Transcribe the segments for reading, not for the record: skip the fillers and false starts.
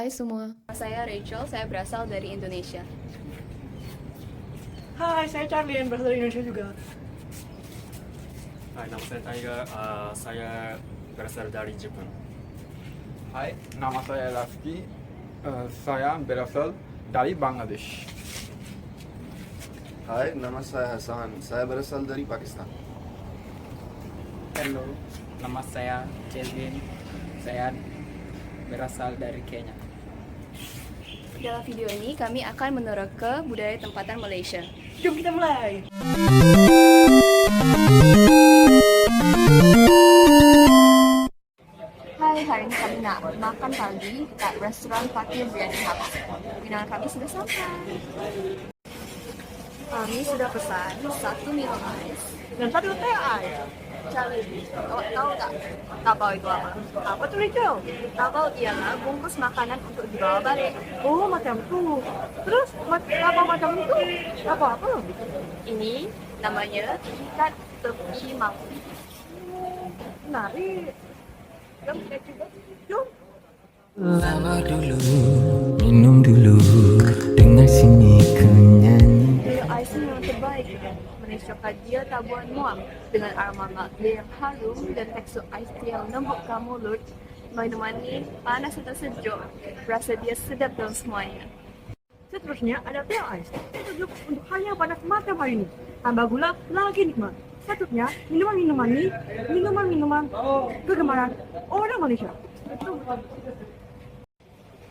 Hai semua. Saya Rachel, saya berasal dari Indonesia. Hai, saya Charlie yang berasal dari Indonesia juga. Hai, nama saya Tiger. Saya berasal dari Jepang. Hai, nama saya Lafki. Saya berasal dari Bangladesh. Hai, nama saya Hasan. Saya berasal dari Pakistan. Halo, nama saya Jelvin. Saya berasal dari Kenya. Dalam video ini kami akan menerka budaya tempatan Malaysia. Jom kita mulai. Hai, hari ini kami nak makan pagi kat restoran Fakir Biryani House. Pesanan kami sudah sampai. Kami sudah pesan satu minum ais. Dan satu teh ais. Charlie, awak tahu tak tapau itu apa? Apa tuh Rachel? Tapau ialah bungkus makanan untuk dibawa balik. Oh, macam tu. Terus, apa macam itu? Apa? Ini namanya ikat tepi mampu. Menarik. Jom kita coba. Jom. Lama dulu, minum dulu, dengar sini ku nyanyi. Gaya ais ini yang terbaik. Menisahkan dia tak buat muak dengan aroma makna yang harum dan tekstur ais yang lembutkan mulut. Minuman ini panas atau sejuk, rasa dia sedap dalam semuanya. Seterusnya ada teh ais. Itu untuk hanya panas mata hari ini. Tambah gula lagi nikmat. Seterusnya minuman kegemaran orang Malaysia.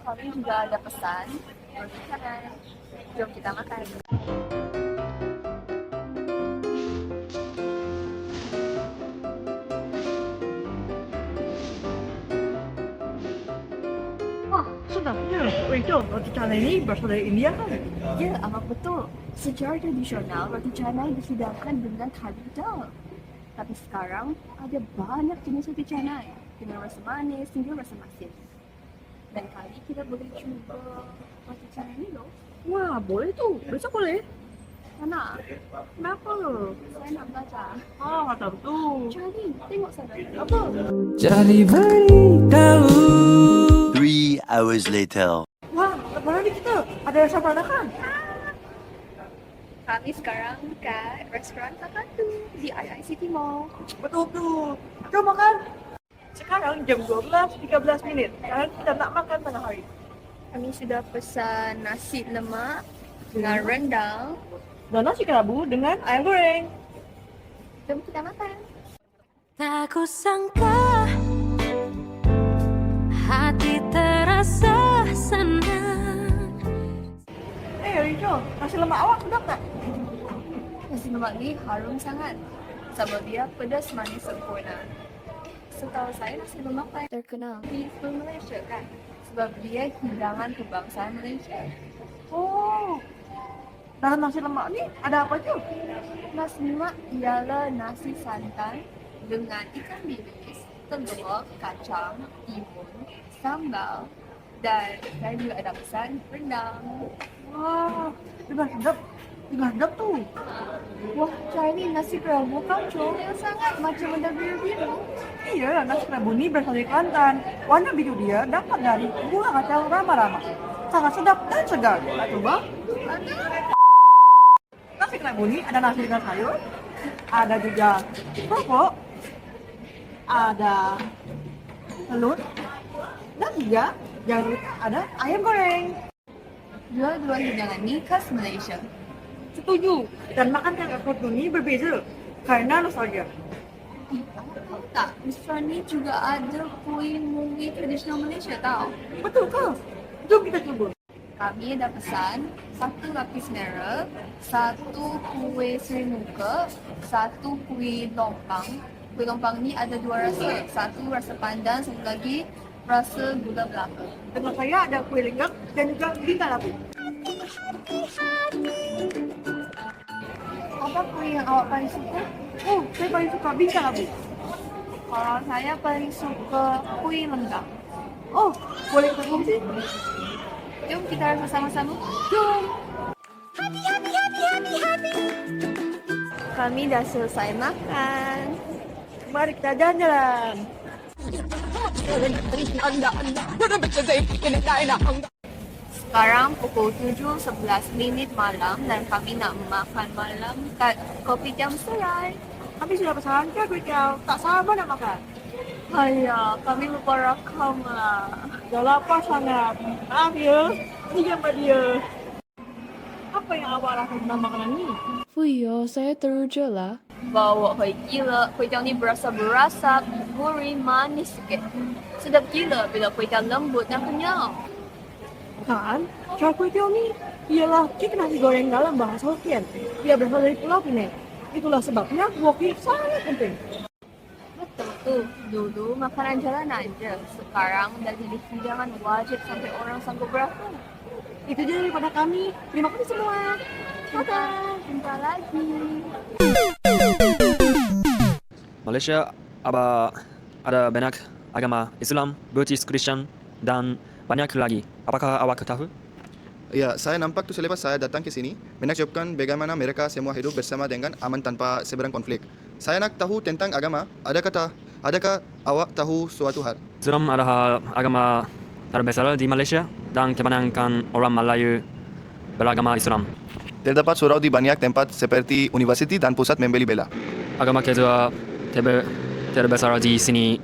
Kami juga ada pesan roti canai. Jom kita makan. Wah, sedapnya. Rachel, roti canai ini berasal dari India kan? Ya, amat betul. Secara tradisional, roti canai dihidangkan dengan kari dal. Tapi sekarang ada banyak jenis roti canai dengan rasa manis hingga rasa masin. Dan kali kita boleh cuba roti canai ini loh. Wah, boleh tuh. Besok boleh. Mana? Kenapa? Saya nak belajar. Ah, macam tu. Charlie, tengok sana. Apa? Jadi beritahu. 3 hours later. Wah, mana ni kita? Ada rasa peranakan? Kami sekarang kat restoran tertentu di IICT Mall. Betul. Jom makan. Sekarang jam 12.13 minit. Sekarang kita nak makan tengah hari. Kami sudah pesan nasi lemak dengan rendang. Dan nasi kerabu dengan ayam goreng. Jom kita makan. Tak kusangka hati terasa senang. Rachel, nasi lemak awak sedap tak? Nasi lemak ni harum sangat. Sama dia pedas manis sempurna. Setahu saya nasi lemak paling terkenal di seluruh Malaysia kan? Sebab dia hidangan kebangsaan Malaysia. Oh, dalam nasi lemak ni ada apa je? Nasi lemak ialah nasi santan dengan ikan bilis, telur, kacang, timun, sambal dan saya juga ada pesan rendang. Wah, dengar sedap tu. Wah, Charlie, nasi kerabu kau comel sangat macam benda biru-biru. Iya, nasi kerabu ni berasal dari Kelantan. Warna biru dia dapat dari bunga kacang rama-rama. Sangat sedap dan segar. Nak coba? Nasi kerabu ni ada nasi dengan sayur, ada juga kerupuk, ada telur, dan juga jangan lupa ada ayam goreng. Dua-dua hidangan ni khas Malaysia. Setuju. Dan makan kat foto ni berbeza karena nostalgia. Tahu tak, restoran ni juga ada kuih munggi tradisional Malaysia tau. Betul ke? Jom kita cuba. Kami ada pesan satu lapis merah, satu kuih seri muka, satu kuih lompang. Kuih lompang ni ada dua rasa. Satu rasa pandan, satu lagi rasa gula Melaka. Dengan saya ada kuih lenggak dan juga bintang lapis. Apa kuih yang awak paling suka? Oh, saya paling suka bintang lapis. Kalau saya paling suka kuih lenggang. Oh, boleh kita kongsi? Jom kita rasa sama-sama. Jom! Kami dah selesai makan. Mari kita jalan-jalan. Sekarang pukul 7:11 malam dan kami nak makan malam kat Kopitiam Serai. Kami sudah pesan ke kuitiau, tak sabar nak makan. Ayah, kami lupa rakam lah. Dah lapar sangat. Maaf ya, dia sama dia. Apa yang awak rasa tentang makanan ni? Fuyo, saya teruja lah. Bawa hoi gila, kuitiau ni berasa berasap, gurih, manis sikit. Sedap gila bila kuitiau lembut dan kenyal. Kan, cara kuitiau ni ialah kek nasi goreng dalam bahasa Hokkien. Dia berasal dari Pulau Penang. Itulah sebabnya walkie sangat penting. Betul tu, dulu makanan jalanan je. Sekarang dah jadi hidangan wajib sampai orang sanggup berapa. Itu je daripada kami. Terima kasih semua. Jumpa lagi. Malaysia ada banyak agama Islam, Buddhist, Kristen dan banyak lagi. Apakah awak tahu? Ya, saya nampak tu selepas saya datang ke sini, menakjubkan bagaimana mereka semua hidup bersama dengan aman tanpa seberang konflik. Saya nak tahu tentang agama. Adakah awak tahu suatu hal? Islam adalah agama terbesar di Malaysia dan kebanyakan orang Melayu beragama Islam. Terdapat surau di banyak tempat seperti universiti dan pusat membeli bela. Agama kedua terbesar di sini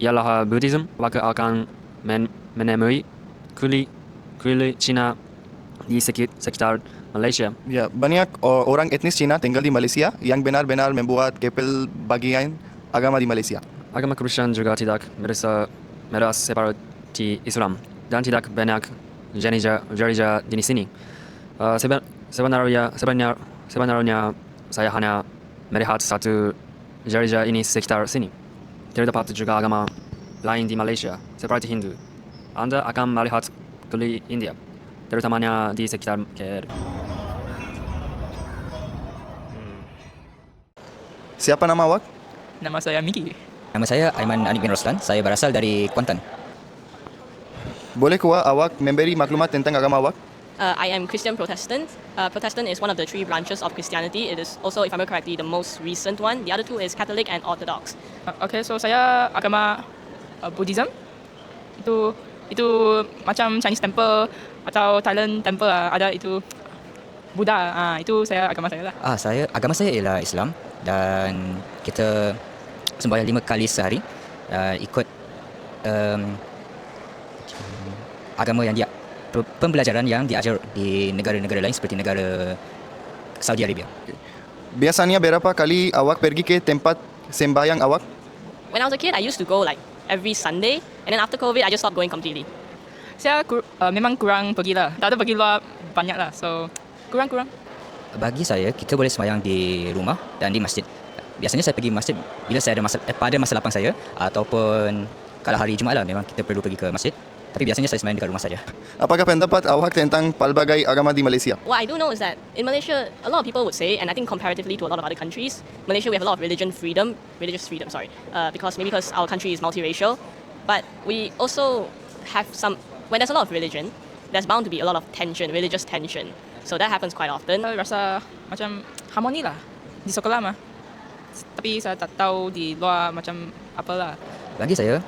ialah Buddhism. Awak akan menemui kuili Cina di sekitar Malaysia. Ya, banyak orang etnis Cina tinggal di Malaysia yang benar-benar membuat kepel bagian agama di Malaysia. Agama Kristen juga tidak merasa seperti Islam dan tidak banyak gereja di sini. Sebenarnya saya hanya melihat satu gereja ini sekitar sini. Terdapat juga agama lain di Malaysia seperti Hindu. Anda akan melihat kuili India, terutamanya di sekitar KL. Siapa nama awak? Nama saya Miki. Nama saya Aiman Anik bin Roslan. Saya berasal dari Kuantan. Bolehkah awak memberi maklumat tentang agama awak? I am Christian Protestant. Protestant is one of the three branches of Christianity. It is also, if I remember correctly, the most recent one. The other two is Catholic and Orthodox. Okay, so saya agama Buddhism. Itu macam Chinese temple atau Thailand temple ada itu Buddha. Itu saya agama saya lah. Agama saya ialah Islam dan kita sembahyang 5 kali sehari ikut agama yang pembelajaran yang diajar di negara-negara lain seperti negara Saudi Arabia. Biasanya berapa kali awak pergi ke tempat sembahyang awak? When I was a kid, I used to go like every Sunday, and then after COVID, I just stopped going completely. Saya memang kurang pergi lah. Tak ada pergi luar banyak lah. So kurang. Bagi saya, kita boleh sembahyang di rumah dan di masjid. Biasanya saya pergi masjid bila saya ada pada masa lapang saya ataupun kalau hari Jumaat lah memang kita perlu pergi ke masjid. Tapi biasanya saya sembahyang dekat rumah saja. Apakah pendapat awak tentang pelbagai agama di Malaysia? What I do know is that in Malaysia, a lot of people would say, and I think comparatively to a lot of other countries, Malaysia we have a lot of religious freedom, because our country is multiracial. But we also have when there's a lot of religion, there's bound to be a lot of tension, religious tension. So that happens quite often. Saya rasa macam harmoni lah di sekolah mah. Tapi saya tak tahu di luar macam apalah. Bagi saya,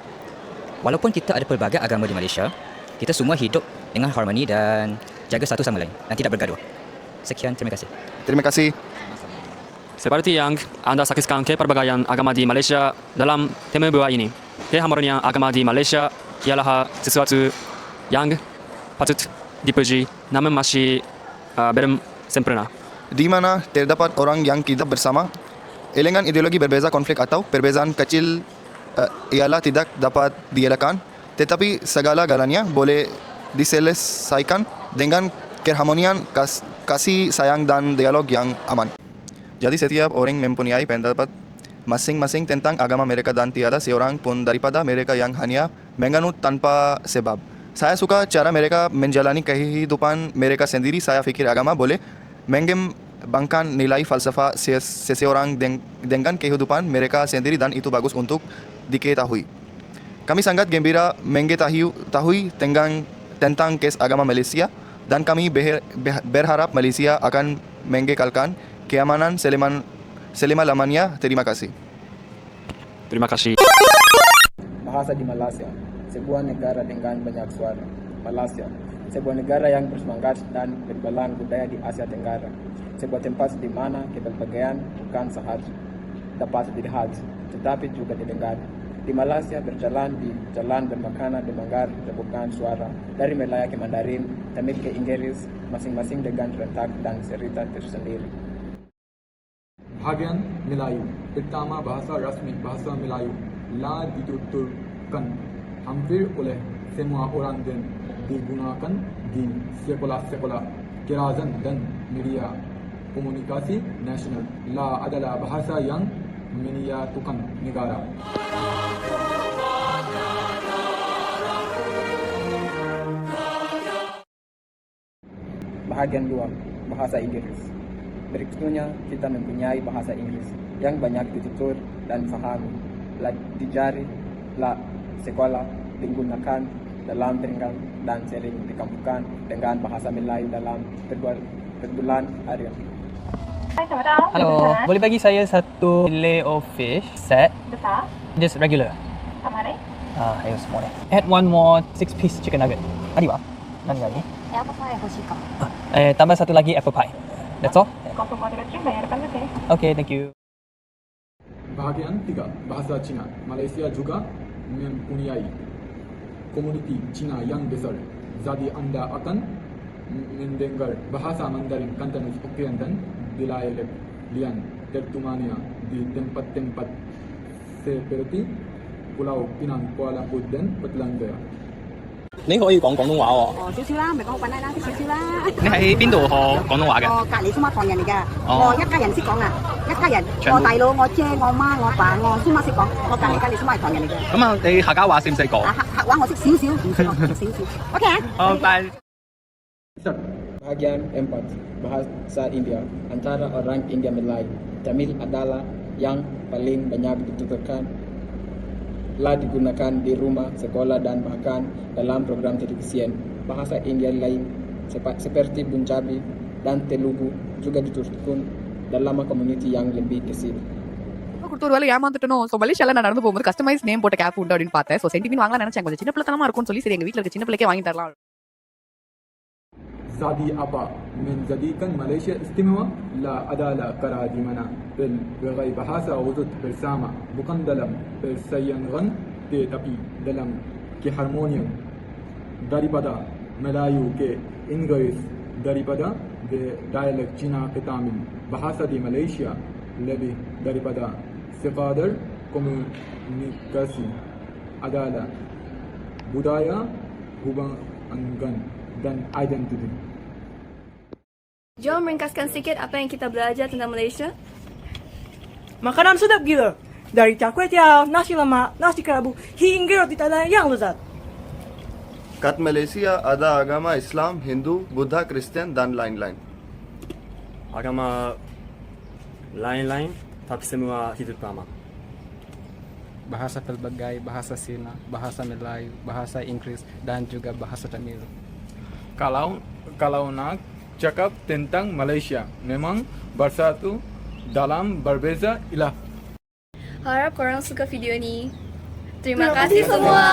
walaupun kita ada pelbagai agama di Malaysia, kita semua hidup dengan harmoni dan jaga satu sama lain dan tidak bergaduh. Sekian, terima kasih. Terima kasih. Seperti yang Anda saksikan keperbagaian agama di Malaysia dalam tema buah ini. Keharmonian agama di Malaysia ialah sesuatu yang patut dipuji namun masih belum sempurna. Di mana terdapat orang yang hidup bersama, elegan ideologi berbeza konflik atau perbezaan kecil ialah tidak dapat dielakkan, tetapi segala-galanya boleh diselesaikan dengan keharmonian, kasih sayang dan dialog yang aman. Jadi setiap orang mempunyai pendapat masing-masing tentang agama mereka dan tiada seorang pun daripada mereka yang hanya menganut tanpa sebab. Saya suka cara mereka menjalani kehidupan mereka sendiri. Saya fikir agama boleh mengembangkan nilai falsafah seseorang dengan kehidupan mereka sendiri dan itu bagus untuk diketahui. Kami sangat gembira mengetahui tentang kes agama Malaysia dan kami berharap Malaysia akan mengekalkan keamanan selama-lamanya. Terima kasih. Terima kasih. Bahasa di Malaysia, sebuah negara dengan banyak suara. Malaysia, sebuah negara yang bersemangat dan berbalang budaya di Asia Tenggara. Sebuah tempat di mana keberbagian bukan sahaja dapat dilihat, tetapi juga didengar. Di Malaysia berjalan di jalan bermakna dengar rebukan suara dari Melayu ke Mandarin, Tamil ke Inggris, masing-masing dengan rentak dan cerita tersendiri. Bahagian Melayu. Pertama, bahasa rasmi bahasa Melayu la dituturkan hampir oleh semua orang dan digunakan di sekolah-sekolah, kerajaan dan media komunikasi nasional. La adalah bahasa yang menyatukan negara. Bahagian 2, bahasa Inggris. Berikutnya kita mempunyai bahasa Inggris yang banyak ditutur dan fahami. La dijari, la sekolah digunakan dalam tinggal dan sering dikampungkan dengan bahasa Melayu dalam perbulan harian. Halo, boleh bagi saya satu fillet of fish set? Besar? Just regular. Kamare? Ayo semua deh. Add one more 6-piece chicken nugget. Adi ba? Nani lagi? Apa saya hosika? Tambah satu lagi apple pie. That's all? Kopong kecil bayarkan oke. Okay, thank you. Bahagian 3, bahasa Cina. Malaysia juga mempunyai komuniti Cina yang besar. Jadi Anda akan mendengar bahasa Mandarin, Cantonese, Hokkien dan dialek lain terutama di tempat-tempat seperti Pulau Pinang, Kuala Lumpur dan Puntland Jaya. 你可以講廣東話喎。少少啦，唔係講好品啦，啲少少啦。你喺邊度學廣東話嘅？我隔離蘇媽唐人嚟㗎，哦我一家人識講啊，一家人，我大佬、我姐、我媽、我爸、我蘇媽識講，我隔離蘇媽係唐人嚟嘅。咁啊，你客家話識唔識講？客話我識少少，唔識講少少。OK 啊？好，拜。 Bahagian 4, bahasa India. Antara orang India Melayu, Tamil adalah yang paling banyak dituturkan, telah digunakan di rumah, sekolah dan bahkan dalam program televisi. Bahasa India lain seperti Punjabi dan Telugu juga dituturkan dalam komuniti yang lebih kecil. கொடுத்து ஒரு வேலை ஏமாந்துட்டணும். ஸோ மலேசியாவில் நான் நடந்து போகும்போது customise name போட்ட கேப் உண்டு அப்படின்னு பார்த்தேன். ஸோ சென்டிமீன் வாங்கலாம் நினைச்சேன், கொஞ்சம் சின்ன பிள்ளைத்தனமா இருக்கும்னு சொல்லி சரி எங்கள் வீட்டில் இருக்க சின்ன பிள்ளைக்கே வாங்கி தரலாம். Zadi apa menjadikan Malaysia istimewa? La adalah kerana di mana berbagai bahasa wujud bersama, bukan dalam persaingan tetapi dalam keharmonian. Daripada Melayu ke Inggris, daripada dialek Cina ke Tamil, bahasa di Malaysia lebih daripada sekadar komunikasi adalah budaya, hubungan dan identiti. Jom ringkaskan sedikit apa yang kita belajar tentang Malaysia. Makanan sedap gila. Dari char kway teow, nasi lemak, nasi kerabu, hingga roti tadar yang lezat. Kat Malaysia ada agama Islam, Hindu, Buddha, Kristen dan lain-lain. Agama lain-lain tapi semua hidup sama. Bahasa pelbagai, bahasa Cina, bahasa Melayu, bahasa Inggris dan juga bahasa Tamil. Kalau nak cakap tentang Malaysia, memang bersatu dalam berbeza ilah. Harap korang suka video ni. Terima kasih semua.